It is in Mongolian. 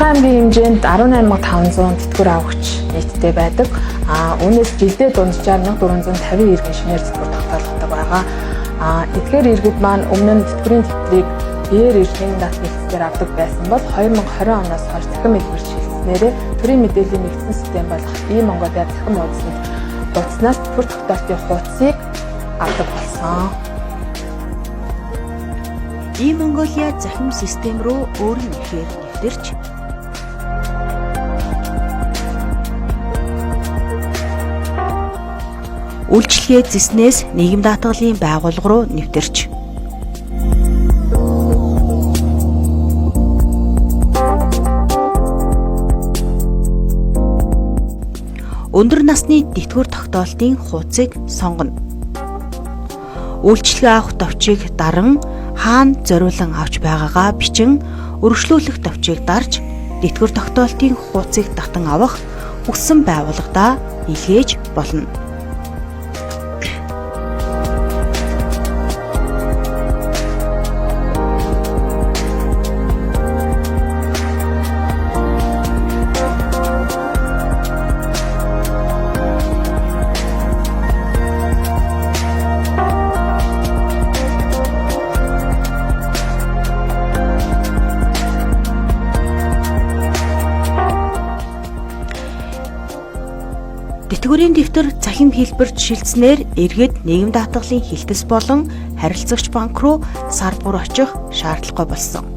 Улахан аймгийн хэмжээнд 18500 тэтгэвэр авахч нийтдээ байдаг. Үүнээс жилдээ дунджаар 1450 иргэн шинээр тэтгэвэр тогтоолгодог байгаа. Эдгээр иргэд маань өмнө нь тэтгэврийн тэмдгийг биеэр ирж нэгэн даатгын хэлцээр авдаг байсан бол 2020 оноос хойш дахин мэдвэрч хэлснээрээ төрийн мэдээллийн нэгдсэн систем болох e-Mongolia захин уудсанд дутснаас тэтгэвэр тогтоолтын хуудсыг авдаг болсон. e-Mongolia захин систем рүү өөр нь ихээр нэвтэрч үйлчлэгээ зэснээс нийгэм даатгалын байгууллага руу нэвтэрч өндөр насны тэтгэвэр тогтоолтын хуудсыг сонгоно. Үйлчлэгээ авах товчийг даран хаана зориулан авч байгаагаа бичин өргөжлүүлэх товчийг дарж тэтгэвэр тогтоолтын хуудсыг татан авах хүссэн байгууллагадаа илгээж болно. Тэтгэврийн дэвтэр цахим хэлбэрт шилжснээр иргэд нийгэм даатгалын хэлтэс болон харилцагч банк руу сар бүр очих шаардлагагүй болсон.